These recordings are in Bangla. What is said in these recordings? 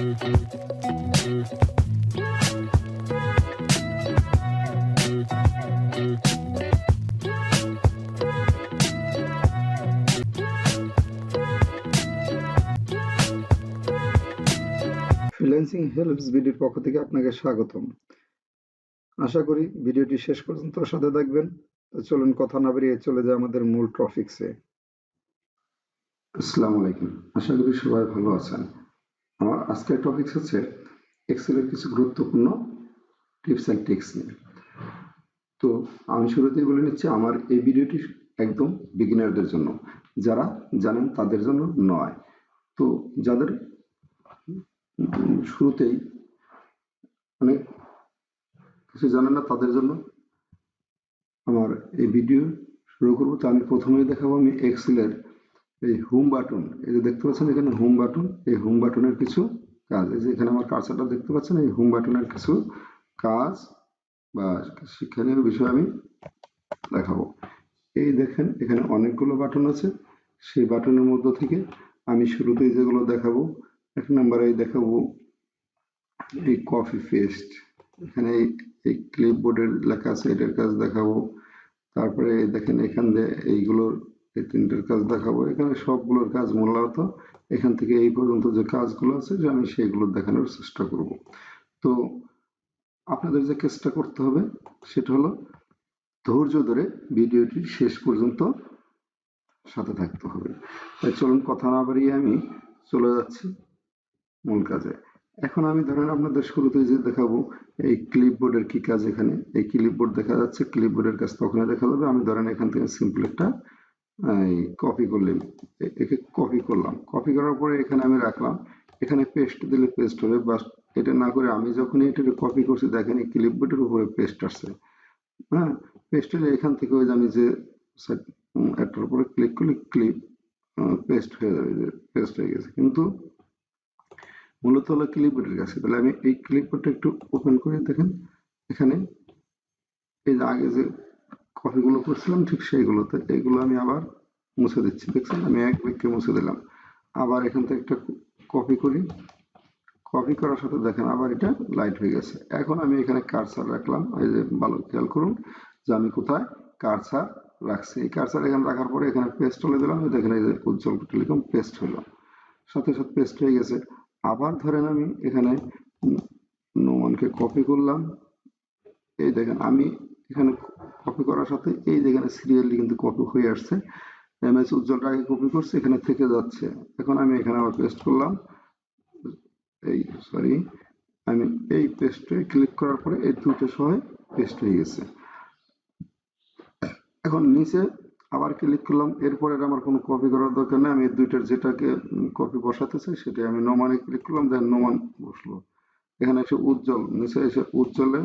ফ্রিল্যান্সিং হেল্পস ভিডিওর পক্ষ থেকে আপনাকে স্বাগতম। আশা করি ভিডিওটি শেষ পর্যন্ত সাথে থাকবেন। তো চলুন কথা না বেরিয়ে চলে যায় আমাদের মূল টপিকসে। আসসালামু আলাইকুম, আশা করি সবাই ভালো আছেন। আমার আজকের টপিকস হচ্ছে এক্সেলের কিছু গুরুত্বপূর্ণ টিপস অ্যান্ড ট্রিক্স নিয়ে। তো আমি শুরুতেই বলে নিচ্ছি, আমার এই ভিডিওটি একদম বিগিনারদের জন্য, যারা জানেন তাদের জন্য নয়। তো যাদের শুরুতেই মানে কিছু জানেন না তাদের জন্য আমার এই ভিডিও শুরু করবো। তো আমি প্রথমেই দেখাবো আমি এক্সেলের এই হোম বাটন, এই যে দেখতে পাচ্ছেন এখানে হোম বাটন, এই হোম বাটনের কিছু কাজ, এই যে এখানে আমার কার্সারটা দেখতে পাচ্ছেন, এই হোম বাটনের কিছু কাজ বা শিক্ষণীয় বিষয় আমি দেখাবো। এই দেখেন এখানে অনেকগুলো বাটন আছে, সেই বাটনের মধ্য থেকে আমি শুরুতেই যেগুলো দেখাবো, এক নম্বরে দেখাবো এই কপি পেস্ট। এখানে এই ক্লিপবোর্ডের লেখা আছে, এটার কাজ দেখাবো। তারপরে দেখেন এখান দিয়ে এইগুলোর এই তিনটের কাজ দেখাবো। এখানে সবগুলোর কাজ মূলত এখান থেকে এই পর্যন্ত যে কাজগুলো আছে যে আমি সেইগুলো দেখানোর চেষ্টা করব। তো আপনাদের যে কাজটা করতে হবে সেটা হলো ধৈর্য ধরে ভিডিওটি শেষ পর্যন্ত সাথে থাকতে হবে। তাই চলুন কথা না বাড়িয়ে আমি চলে যাচ্ছি মূল কাজে। এখন আমি ধরেন আপনাদের শুরুতে যে দেখাবো এই ক্লিপবোর্ডের কি কাজ। এখানে এই ক্লিপবোর্ড দেখা যাচ্ছে, ক্লিপবোর্ডের কাজ তখনই দেখা যাবে আমি ধরেন এখান থেকে সিম্পল একটা কপি করলাম, একে কপি করলাম, কপি করার পরে এখানে আমি রাখলাম, এখানে পেস্ট দিলে পেস্ট হবে। বাস এটা না করে আমি যখন এটা কপি করছি দেখেন এই ক্লিপবোর্ডের উপরে পেস্ট আসছে। হ্যাঁ, পেস্ট হলে এখান থেকে ওই আমি যে একটার উপরে ক্লিক করলে ক্লিপ পেস্ট হয়ে যাবে, যে পেস্ট হয়ে গেছে। কিন্তু মূলত হলো ক্লিপবোর্ডের কাছে। তাহলে আমি এই ক্লিপবোর্ডটা একটু ওপেন করে দেখেন এখানে এই যে আগে যে কপিগুলো করছিলাম ঠিক সেইগুলোতে এইগুলো আমি আবার মুছে দিচ্ছি। দেখছেন আমি এক ক্লিকে মুছে দিলাম। আবার এখান থেকে একটা কপি করি, কপি করার সাথে দেখেন আবার এটা লাইট হয়ে গেছে। এখন আমি এখানে কার্সার রাখলাম, এই যে ভালো খেয়াল করুন যে আমি কোথায় কার্সার রাখছি। এই কার্সার এখানে রাখার পরে এখানে পেস্ট হলে দিলাম, দেখেন এই যে উজ্জ্বল টেলিকম পেস্ট হলো, সাথে সাথে পেস্ট হয়ে গেছে। আবার ধরেন আমি এখানে নোমানকে কপি করলাম, এই দেখেন আমি এখানে কপি করার সাথে এই যেখানে সিরিয়ালি কিন্তু কপি হয়ে আসছে। এমএস উজ্জ্বলটাকে কপি করছে, এখানে থেকে যাচ্ছে। এখন আমি এখানে আবার পেস্ট করলাম, এই সরি আমি এই পেস্টে ক্লিক করার পরে এই দুটো সহ পেস্ট হয়ে গেছে। এখন নিচে আবার ক্লিক করলাম, এরপরে আমার কোনো কপি করার দরকার নেই। আমি এই দুইটার যেটাকে কপি বসাতে চাই সেটা আমি নোমানে ক্লিক করলাম, দেন নোমান বসলো। এখানে এসে উজ্জ্বল, নিচে এসে উজ্জ্বলে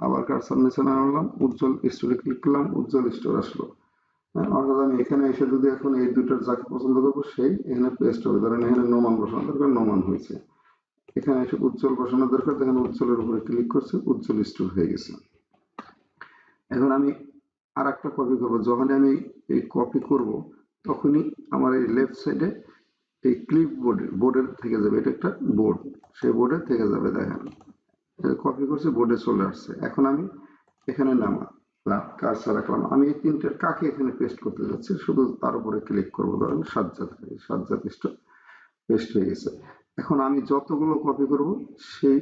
আবার কার্সার নিচে নামালাম, উজ্জ্বল স্টোরে ক্লিক করলাম, উজ্জ্বল স্টোর আসলো। অর্থাৎ আমি এখানে এসে যদি এখন এই দুইটার যাকে পছন্দ করবো সেই এখানে পেস্ট হবে। ধরেন এখানে নোমান বসানো দরকার, নোমান হয়েছে। এখানে এসে উজ্জ্বল বসানো দরকার, দেখেন উজ্জ্বলের উপরে ক্লিক করছে, উজ্জ্বল স্টোর হয়ে গেছে। এখন আমি আর একটা কপি করবো, যখন আমি এই কপি করব তখনই আমার এই লেফট সাইডে এই ক্লিপ বোর্ডের থেকে যাবে, এটা একটা বোর্ড, সেই বোর্ডে থেকে যাবে। দেখেন কপি করছে, বোর্ডে চলে আসছে। এখন আমি এখানে নামালাম, কার্সার রাখলাম, আমি এই তিনটের কাকে এখানে পেস্ট করতে যাচ্ছি, শুধু তার উপরে ক্লিক করবো। ধরেন সাজ্জাদ পেস্ট হয়ে গেছে। এখন আমি যতগুলো কপি করব সেই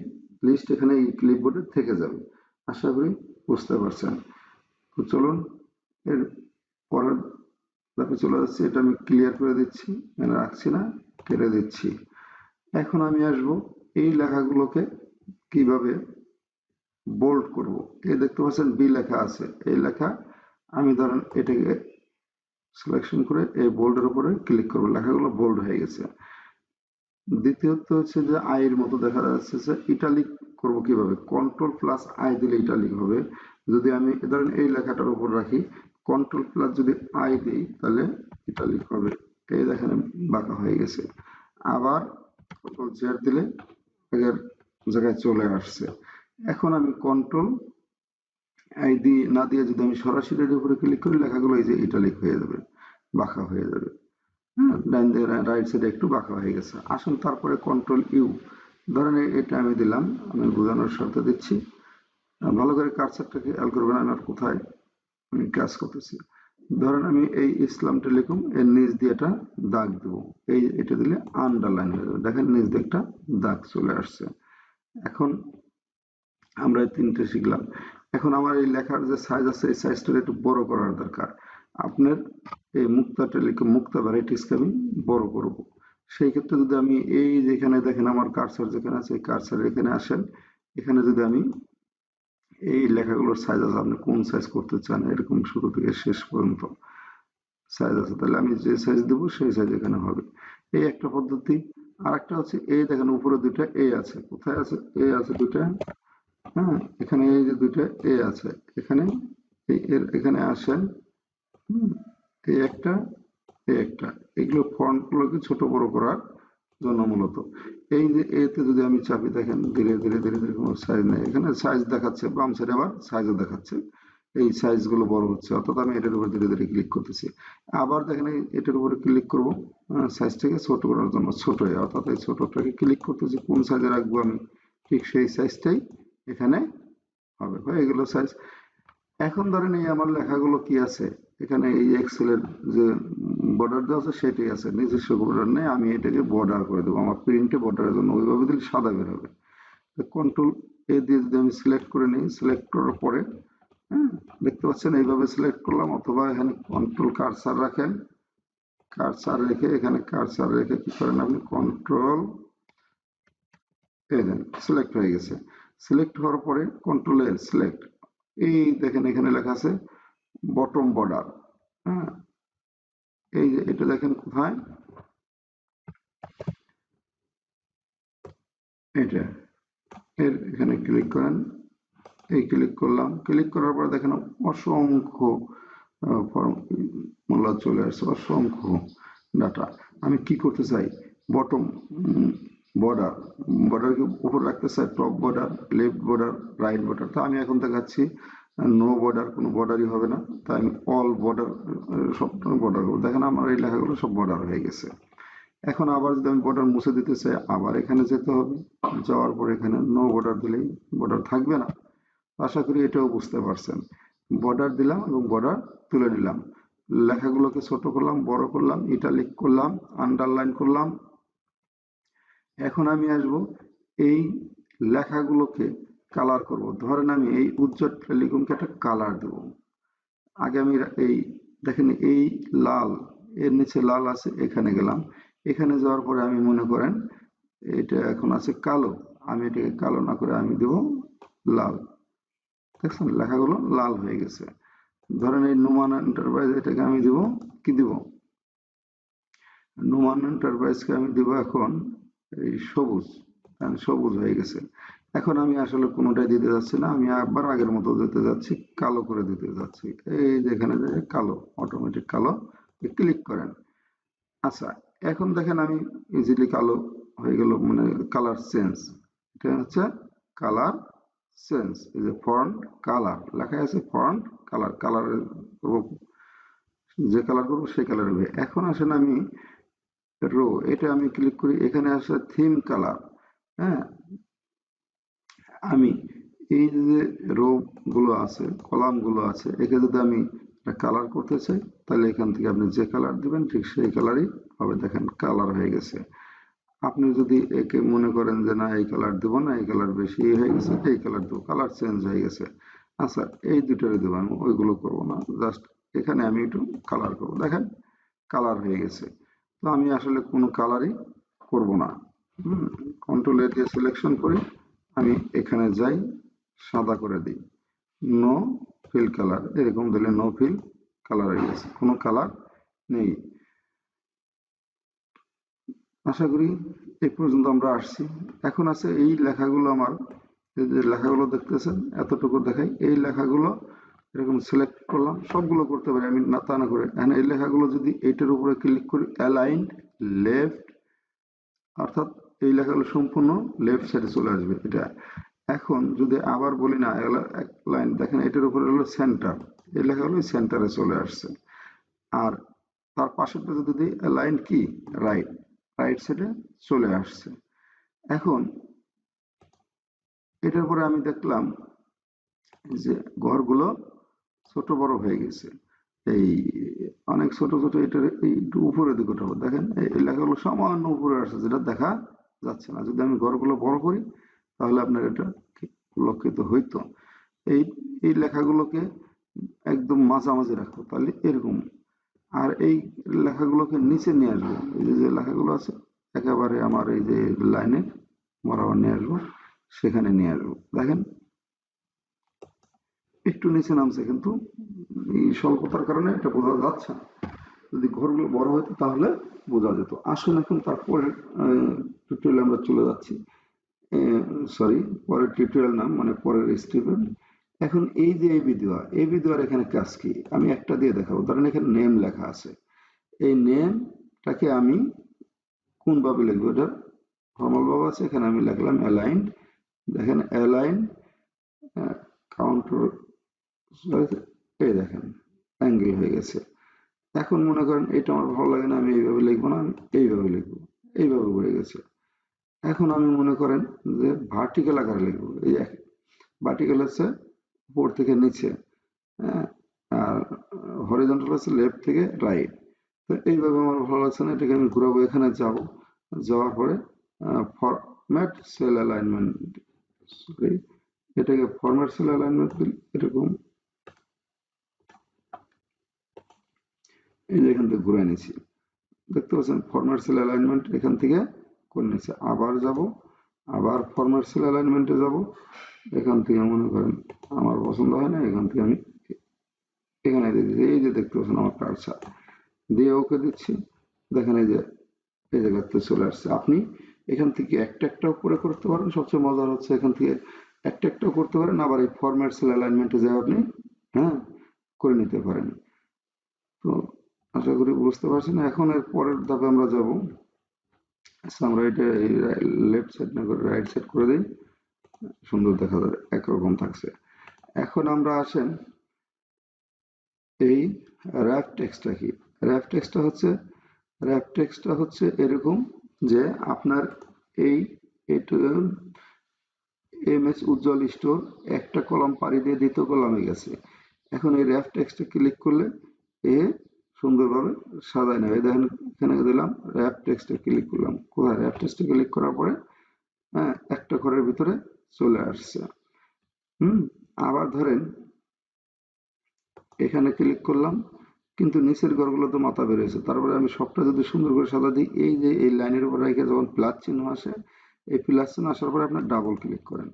লিস্ট এখানে এই ক্লিপবোর্ডে থেকে যাবে। আশা করি বুঝতে পারছেন। তো চলুন এর পরের ধাপে চলে যাচ্ছি, এটা আমি ক্লিয়ার করে দিচ্ছি, মানে রাখছি না, কেটে দিচ্ছি। এখন আমি আসব এই লেখাগুলোকে কিভাবে বোল্ড করব। এই দেখতে পাচ্ছেন বি লেখা আছে, এই লেখা আমি ধরেন এটাকে সিলেকশন করে এই বোল্ডের উপরে ক্লিক করব, লেখাগুলো বোল্ড হয়ে গেছে। দ্বিতীয়ত হচ্ছে যে আইয়ের মতো দেখা যাচ্ছে যে ইটালিক করব কিভাবে, কন্ট্রোল প্লাস আই দিলে ইটালিক হবে। যদি আমি ধরেন এই লেখাটার উপর রাখি, কন্ট্রোল প্লাস যদি আই দিই তাহলে ইটালিক হবে। এই দেখেন বাঁকা হয়ে গেছে। আবার কন্ট্রোল জেড দিলে আগের জায়গায় চলে আসছে। এখন আমি কন্ট্রোল আই দিয়ে না দিয়ে যদি আমি সরাসরি এর উপরে ক্লিক করি, লেখাগুলো এই যে ইটালিক হয়ে যাবে, বাঁকা হয়ে যাবে। ডান রাইট সাইডে একটু বাঁকা হয়ে গেছে। আসুন তারপরে কন্ট্রোল ইউ ধরেন এটা আমি দিলাম, আমি বোঝানোর স্বার্থে দিচ্ছি, ভালো করে কার্সারটাকে খেয়াল করবেন আমার কোথায় আমি কাজ করতেছি। ধরেন আমি এই ইসলাম টেলিকম এর নিচ দিয়ে একটা দাগ দেবো, এটা দিলে আন্ডারলাইন হয়ে যাবে, দেখেন নিচ দিয়ে একটা দাগ চলে আসছে। এখন আমরা এই তিনটে শিখলাম। এখন আমার এই লেখার যে সাইজ আছে এই সাইজটা একটু বড় করার দরকার। আপনার এই মুক্তা টেলিকম মুক্তা ভ্যারাইটিসকে আমি বড় করব। সেই ক্ষেত্রে যদি আমি এই যেখানে দেখেন আমার কার্সার যেখানে আছে এই কার্সার এখানে আসেন, এখানে যদি আমি এই লেখাগুলোর সাইজ আছে, আপনি কোন সাইজ করতে চান এরকম শুরু থেকে শেষ পর্যন্ত সাইজ আছে, তাহলে আমি যে সাইজ দেবো সেই সাইজ এখানে হবে। এই একটা পদ্ধতি। আর একটা হচ্ছে এই দেখেন উপরে দুইটা এ আছে, কোথায় আছে এ আছে দুইটা, হ্যাঁ এখানে এই যে দুইটা এ আছে, এখানে এখানে আসেন, এই একটা এই একটা, এগুলো ফন্ট গুলোকে ছোট বড় করার জন্য মূলত। এই যে এতে যদি আমি চাপি দেখেন ধীরে ধীরে ধীরে ধীরে কোনো সাইজ নেই, এখানে সাইজ দেখাচ্ছে, বাম সাইডে আবার সাইজও দেখাচ্ছে, এই সাইজ গুলো বড় হচ্ছে, অর্থাৎ আমি এটার উপর ধীরে ধীরে ক্লিক করতেছি। আবার দেখেন এটার উপরে ক্লিক করব সাইজটাকে ছোট করার জন্য, ছোট অর্থাৎ এই ছোটটাকে ক্লিক করতেছি, কোন সাইজে রাখবো আমি ঠিক সেই সাইজটাই এখানে হবে, হয়ে গেল সাইজ। এখন ধরেন এই আমার লেখাগুলো কি আছে, এখানে এই এক্সেলের যে বর্ডার দেওয়া আছে সেটাই আছে, নিজস্ব বর্ডার নেই, আমি এটাকে বর্ডার করে দেবো, আমার প্রিন্টে বর্ডারের জন্য ওইভাবে দিলে সাদা বের হবে। কন্ট্রোল এ দিয়ে যদি আমি সিলেক্ট করে নিই, সিলেক্ট করার পরে হ্যাঁ দেখতে পাচ্ছেন এইভাবে সিলেক্ট করলাম, অথবা এখানে কন্ট্রোল কার্সার রাখেন, কার্সার রেখে এখানে কার্সার রেখে কি করেন আপনি কন্ট্রোল এই দেন, সিলেক্ট হয়ে গেছে। সিলেক্ট হওয়ার পরে কন্ট্রোল এ সিলেক্ট, এই দেখেন এখানে লেখা আছে বটম বর্ডার, হ্যাঁ এই যে এটা দেখেন কোথায়, এটা এর এখানে ক্লিক করেন, এই ক্লিক করলাম, ক্লিক করার পর দেখেন অসংখ্য ফর্মুলা চলে আসছে, অসংখ্য ডাটা। আমি কি করতে চাই, বটম বর্ডার, বর্ডারকে উপর রাখতে চাই, top border, left border, right border. তো আমি এখন দেখাচ্ছি নো বর্ডার, কোনো বর্ডারই হবে না, তাই আমি অল বর্ডার সব বর্ডার করবো। দেখেন আমার এই লেখাগুলো সব বর্ডার হয়ে গেছে। এখন আবার যদি আমি বর্ডার মুছে দিতে চাই, আবার এখানে যেতে হবে, যাওয়ার পর এখানে নো বর্ডার দিলেই বর্ডার থাকবে না। আশা করি এটাও বুঝতে পারছেন। বর্ডার দিলাম এবং বর্ডার তুলে নিলাম, লেখাগুলোকে ছোট করলাম, বড় করলাম, ইটালিক করলাম, আন্ডারলাইন করলাম। এখন আমি আসব এই লেখাগুলোকে কালার করব। ধরেন আমি এই উজ্জ্বল টেলিকমকে একটা কালার দেব। আগে আমি এই দেখেন এই লাল, এর নিচে লাল আছে, এখানে গেলাম, এখানে যাওয়ার পরে আমি মনে করেন এটা এখন আছে কালো, আমি এটাকে কালো না করে আমি দেব লাল। দেখছেন লেখাগুলো লাল হয়ে গেছে। ধরেন এই নুমান এন্টারপ্রাইজ, এটাকে আমি দিব কি দিব, নুমান এন্টারপ্রাইজকে আমি দিব এখন এই সবুজ, সবুজ হয়ে গেছে। এখন আমি আসলে কোনোটাই দিতে যাচ্ছি না, আমি আবার আগের মতো দিতে যাচ্ছি, কালো করে দিতে যাচ্ছি, এই যেখানে কালো, অটোমেটিক কালো, ক্লিক করেন। আচ্ছা এখন দেখেন আমি ইজিলি কালো হয়ে গেল, মানে কালার চেঞ্জ, এটা হচ্ছে কালার চেঞ্জ। এই যে ফন্ট কালার লেখা আছে, ফন্ট কালার, কালার করব, যে কালার করবো সেই কালার হবে। এখন আসেন আমি রো, এটা আমি ক্লিক করি, এখানে আসে থিম কালার, হ্যাঁ আমি এই যে রো গুলো আছে, কলাম গুলো আছে, একে যদি আমি কালার করতে চাই, তাহলে এখান থেকে আপনি যে কালার দিবেন ঠিক সেই কালারই হবে। দেখেন কালার হয়ে গেছে। আপনি যদি একে মনে করেন যে না এই কালার দেবো না, এই কালার বেশি হয়ে গেছে, এই কালার দেবো, কালার চেঞ্জ হয়ে গেছে। আচ্ছা এই দুটোরে দেবো, আমি ওইগুলো করবো না, জাস্ট এখানে আমি একটু কালার করবো, দেখেন কালার হয়ে গেছে। তো আমি আসলে কোনো কালারই করব না, কন্ট্রোল এ দিয়ে সিলেকশন করি, আমি এখানে যাই, সাদা করে দিই, নো ফিল কালার, এরকম দিলে নো ফিল কালার হয়ে গেছে, কোনো কালার নেই। আশা করি এই পর্যন্ত আমরা আসছি। এখন আছে এই লেখাগুলো আমার, এই যে লেখাগুলো দেখতেছেন এতটুকু দেখাই, এই লেখাগুলো এরকম সিলেক্ট করলাম, সবগুলো করতে পারি আমি না তা না করে। এখন এই লেখাগুলো যদি এইটার উপরে ক্লিক করি, অ্যালাইন লেফট, অর্থাৎ এই লেখাগুলো সম্পূর্ণ লেফট সাইডে চলে আসবে এটা। এখন যদি আবার বলি না, এক লাইন দেখেন এটার উপরে হলো সেন্টার, এই লেখাগুলো সেন্টারে চলে আসছে। আর তার পাশেরটা যদি অ্যালাইন কি রাইট, রাইট সাইডে চলে আসছে। এখন এটার পরে আমি দেখলাম যে ঘরগুলো ছোট বড় হয়ে গেছে। এই অনেক ছোট ছোট, এটার এই একটু উপরের দিকে উঠাবো, দেখেন এই লেখাগুলো সামান্য উপরে আসছে, যেটা দেখা যাচ্ছে না। যদি আমি ঘরগুলো বড় করি তাহলে আপনার এটা লক্ষিত হইতো। এই এই লেখাগুলোকে একদম মাঝামাঝি রাখবো, তাহলে এরকম। আর এই লেখাগুলোকে নিচে নিয়ে আসবো, এই যে লেখাগুলো আছে একেবারে আমার এই যে লাইনে বরাবর নিয়ে আসবো, সেখানে নিয়ে আসবো। দেখেন একটু নিচে নামছে, কিন্তু এই স্বল্পতার কারণে এটা বোঝা যাচ্ছে না। যদি ঘরগুলো বড় হতো তাহলে বোঝা যেত। আসুন এখন তারপরে টিউটোরিয়ালে আমরা চলে যাচ্ছি। সরি, পরের টিউটোরিয়াল নাম মানে পরের স্টেপে। এখন এই যে এই ভিডিওর এখানে কাজ কি, আমি একটা দিয়ে দেখাবো। ধরেন এখানে নেম লেখা আছে, এই নেমটাকে আমি কোন ভাবে লিখবো? এটা ফর্মাল ভাবে আছে, এখানে আমি লিখলাম অ্যালাইন। দেখেন অ্যালাইন কাউন্টার, এই দেখেন অ্যাঙ্গেল হয়ে গেছে। এখন মনে করেন এটা আমার ভালো লাগে না, আমি এইভাবে লিখবো না, আমি এইভাবে লিখবো, এইভাবে হয়ে গেছে। এখন আমি মনে করেন যে ভার্টিক্যাল আকারে লিখবো, এই ভার্টিক্যাল হচ্ছে উপর থেকে নিচে, হ্যাঁ, আর হরিজন্টাল হচ্ছে লেফট থেকে রাইট। তো এইভাবে আমার ভালো লাগছে না, এটাকে আমি ঘুরাবো। এখানে যাব, যাওয়ার পরে ফরম্যাট সেল অ্যালাইনমেন্ট, সরি, এটাকে ফরম্যাট সেল অ্যালাইনমেন্ট এরকম, এই যে এখান থেকে ঘুরে নিয়েছি, দেখতে পাচ্ছেন ফরম্যাট সেল অ্যালাইনমেন্ট এখান থেকে করে নিয়েছে। আবার যাব, আবার ফরম্যাট সেল অ্যালাইনমেন্টে যাব, এখান থেকে মনে করেন আমার পছন্দ হয় না, এখান থেকে আমি এখানে দিয়ে দিচ্ছি। এই যে দেখতে পাচ্ছেন আমার কার্সার দিয়ে ওকে দিচ্ছি, দেখেন এই যে এই জায়গাতে চলে আসছে। আপনি এখান থেকে একটা একটা উপরে করতে পারেন, সবচেয়ে মজার হচ্ছে এখান থেকে একটা একটা করতে পারেন, আবার এই ফরম্যাট সেল অ্যালাইনমেন্টে যায় আপনি, হ্যাঁ, করে নিতে পারেন। তো আশা করি বুঝতে পারছেন। এখন এর পরের ধাপে আমরা যাব। আচ্ছা, আমরা এটা এই লেফট সাইড না করে রাইট সাইড করে দিই, সুন্দর দেখা যাবে, একরকম থাকছে। এখন আমরা আসেন এই র্যাপ টেক্সটটা কি। র্যাপ টেক্সটটা হচ্ছে এরকম যে আপনার এই এম এস উজ্জ্বল স্টোর একটা কলাম পাড়ি দিয়ে দ্বিতীয় কলামে গেছে। এখন এই র্যাপ টেক্সটে ক্লিক করলে এ সুন্দরভাবে সাজায় নেবে। দেখেন এখানে দিলাম র্যাপ টেক্সটে ক্লিক করলাম, কোথায় র্যাপ টেক্সটে ক্লিক করার পরে হ্যাঁ একটা ঘরের ভিতরে চলে আসছে। আবার ধরেন এখানে ক্লিক করলাম, কিন্তু নিচের ঘরগুলো তো মাথা বেরিয়েছে। তারপরে আমি সবটা যদি সুন্দর করে সাজা দিই, এই যে এই লাইনের উপর রেখে যখন প্লাস চিহ্ন আসে, এই প্লাস চিহ্ন আসার পরে আপনার ডাবল ক্লিক করেন,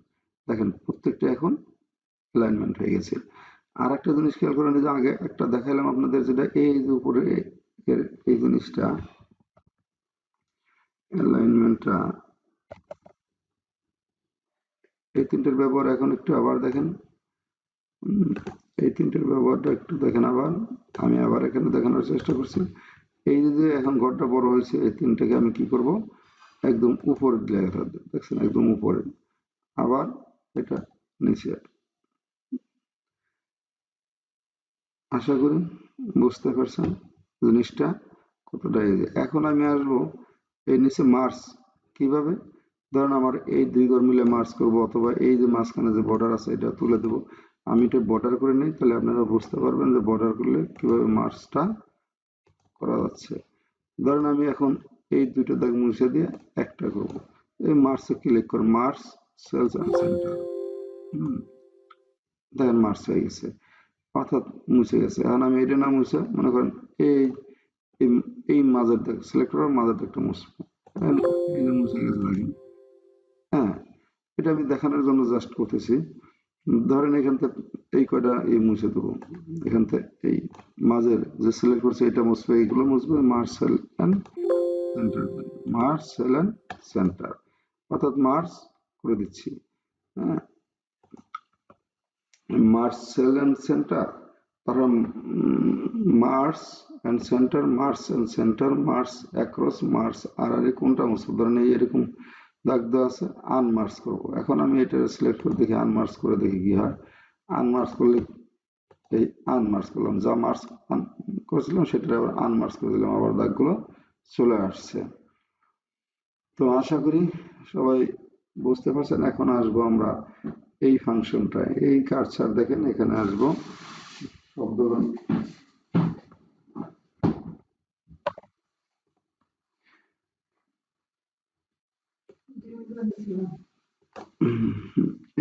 দেখেন প্রত্যেকটা এখন অ্যালাইনমেন্ট হয়ে গেছে। আর একটা জিনিস খেয়াল করেন, যে আগে একটা দেখালাম আপনাদের, যেটা এই যে উপরে এই জিনিসটা অ্যালাইনমেন্টটা, এই তিনটের ব্যবহার এখন একটু আবার দেখেন। এই তিনটের ব্যবহারটা একটু দেখেন আবার। আমি আবার এখানে দেখানোর চেষ্টা করছি। এই যে এখন ঘরটা বড় হয়েছে, এই তিনটাকে আমি কি করব, একদম উপরে লেখা দেখছেন, একদম উপরে। আবার এটা নিচে। আশা করি বুঝতে পারছেন জিনিসটা কতটা এই। এখন আমি আসবো এই নিচে মার্চ কিভাবে। ধরেন আমার এই দুই ঘর মিলে মার্চ করব, অথবা এই যে মাঝখানে যে বর্ডার আছে এটা তুলে দেবো। আমি এটা বর্ডার করে নিই, তাহলে আপনারা বুঝতে পারবেন যে বর্ডার করলে কিভাবে মার্চটা করা যাচ্ছে। ধরেন আমি এখন এই দুটো দাগ মুছে দিয়ে একটা করব, এই মার্চে ক্লিক করে মার্চ সেলস অ্যান্ড সেন্টার, দেখেন মার্চ হয়ে গেছে, অর্থাৎ মুছে গেছে। এখন আমি এটা না মুছে মনে করেন এই এই মাঝের দাগ সিলেক্ট করার মাঝের দাগটা মুছবো, এই যে মুছে গেছে দেখেন। হ্যাঁ, এটা আমি দেখানোর জন্য জাস্ট করতেছি। ধরেন এখান থেকে এই কয়টা এই মুছে দেবো, এখান থেকে এই মাঝের যে সিলেক্ট করছে এটা মুছবে, এইগুলো মুছবে। Merge cell and center, merge cell and center, অর্থাৎ মার্চ করে দিচ্ছি। হ্যাঁ, মার্চ সেল অ্যান্ড সেন্টার, তারপর merge and center, merge and center, merge across, merge আর কোনটা মুছবো, ধরেন এই এরকম দাগ দেওয়া আছে, আনমার্চ করব। এখন আমি এটা সিলেক্ট করে দেখি, আনমার্চ করে দেখি কি হয়। আনমার্চ করলে এই আনমার্চ করলাম, যা মার্চ করেছিলাম সেটা আবার আনমার্চ করে দিলাম, আবার দাগগুলো চলে আসছে। তো আশা করি সবাই বুঝতে পারছেন? এখন আসবো আমরা এই ফাংশনটায়, এই কার্সার দেখেন এখানে আসবো শব্দগণ,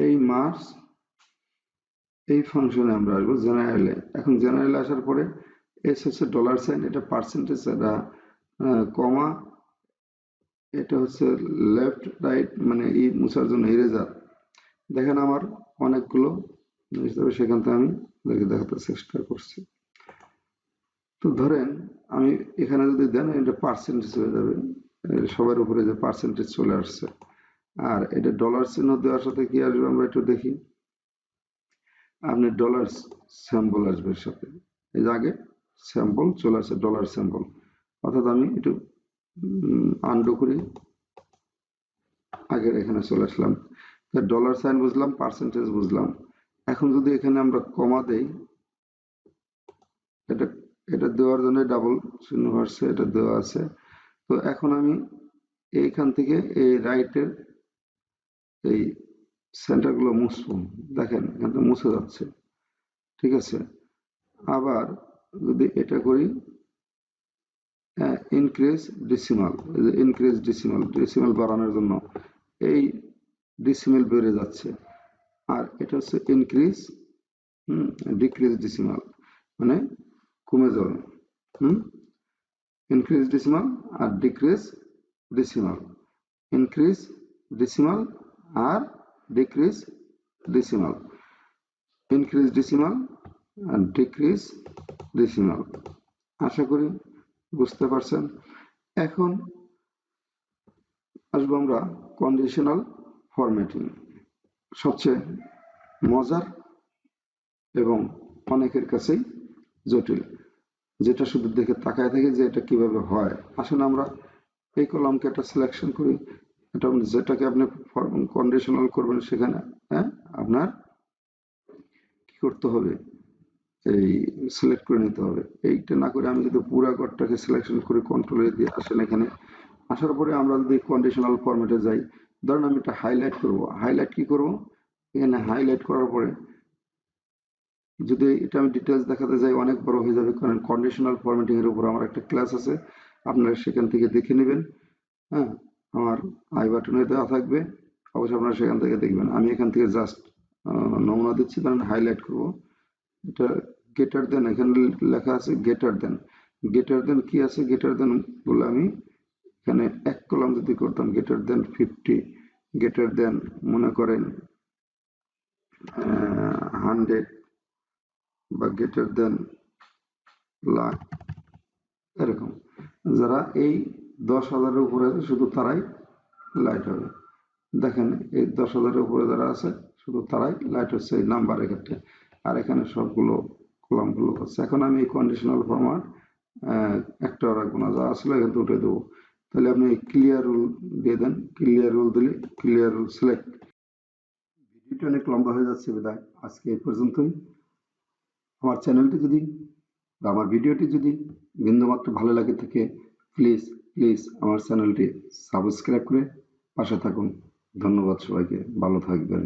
এই মার্কস, এই ফাংশনে আমরা আসবো জেনারেলে। এখন জেনারেলে আসার পরে এস হচ্ছে ডলার সাইন, এটা পার্সেন্টেজ, এটা কমা, এটা হচ্ছে লেফট রাইট মানে ই মুছার জন্য ইরেজার। দেখেন আমার অনেকগুলো জিনিস তবে সেখান থেকে আমি দেখাতে চেষ্টা করছি। তো ধরেন আমি এখানে যদি দেন এটা পার্সেন্টেজ হয়ে যাবে, সবার উপরে যে পার্সেন্টেজ চলে আসছে। আর এটা ডলার চিহ্ন দেওয়ার সাথে কি আসবে আমরা একটু দেখি। আপনি ডলার স্যাম্পল আসবে সাথে, এই যে আগে স্যাম্পল চলে আসছে ডলার স্যাম্পল, অর্থাৎ আমি একটু আন্ডু করি, আগের এখানে চলে আসলাম, ডলার সাইন বুঝলাম, পার্সেন্টেজ বুঝলাম। এখন যদি এখানে আমরা কমা দেই, এটা এটা দেওয়ার জন্য ডাবল চিহ্ন আসছে, এটা দেওয়া আছে। তো এখন আমি এইখান থেকে এই রাইটের এই সেন্টারগুলো মুছবো, দেখেন এখান থেকে মুছে যাচ্ছে, ঠিক আছে। আবার যদি এটা করি increase decimal, increase decimal, decimal বাড়ানোর জন্য এই ডিসিমাল বেড়ে যাচ্ছে। আর এটা হচ্ছে ইনক্রিজ ডিক্রিজ ডিসিমাল মানে কমে যাবে, ইনক্রিজ ডিসিমাল আর ডিক্রিজ ডিসিমাল, ইনক্রিজ ডিসিমাল আর ডিক্রিজ ডিসিমাল, ইনক্রিজ ডিসিমাল আর ডিক্রিজ ডিসিমাল। আশা করি বুঝতে পারছেন। এখন আসবো আমরা কন্ডিশনাল ফরম্যাটিং, সবচেয়ে মজার এবং অনেকের কাছেই জটিল, যেটা শুধু দেখে তাকায় থাকে যে এটা কিভাবে হয়। আসলে আমরা এই কলামকে একটা সিলেকশন করি, এটা যেটাকে আপনি কন্ডিশনাল করবেন সেখানে আপনার কি করতে হবে, এই সিলেক্ট করে নিতে হবে। এইটা না করে আমি যদি পুরো ঘরটাকে সিলেকশন করে কন্ট্রোল দিয়ে আসেন, এখানে আসার পরে আমরা যদি কন্ডিশনাল ফরম্যাটে যাই, ধরুন আমি এটা হাইলাইট করব, হাইলাইট কি করব, এখানে হাইলাইট করার পরে যদি এটা আমি ডিটেলস দেখাতে যাই অনেক বড় হয়ে যাবে, কারণ কন্ডিশনাল ফরম্যাটিং এর উপর আমার একটা ক্লাস আছে, আপনারা সেখান থেকে দেখে নেবেন। হ্যাঁ, আমার আই বাটনে দেওয়া থাকবে, অবশ্যই আপনারা সেখান থেকে দেখবেন। আমি এখান থেকে জাস্ট নমুনা দিচ্ছি, কারণ হাইলাইট করব। এটা গেটার দেন, এখানে লেখা আছে গেটার দেন, গেটার দেন কি আছে, গেটার দেন বলে আমি এখানে এক কলাম যদি করতাম গেটার দেন 50, গেটার দেন মনে করেন 100 বা গেটার দেন লাখ, এরকম। যারা এই 10,000-এর উপরে আছে শুধু তারাই লাইট হবে। দেখেন এই 10,000-এর উপরে যারা আছে শুধু তারাই লাইট হচ্ছে এই নাম্বারের ক্ষেত্রে, আর এখানে সবগুলো কলামগুলো হচ্ছে। এখন আমি এই কন্ডিশনাল ফরম্যাট একটা রাখবো না, যা আসলে এখান থেকে উঠে দেবো। তাহলে আপনি ক্লিয়ার রুল দিয়ে দেন, ক্লিয়ার রুল দিলে ক্লিয়ার রুল সিলেক্ট। ভিডিওটা অনেক লম্বা হয়ে যাচ্ছে বিধায় আজকে এই পর্যন্তই। আমার চ্যানেলটি যদি বা আমার ভিডিওটি যদি বিন্দুমাত্র ভালো লাগে থাকে প্লিজ প্লিজ আমার চ্যানেলটি সাবস্ক্রাইব করে পাশে থাকুন। ধন্যবাদ সবাইকে, ভালো থাকবেন।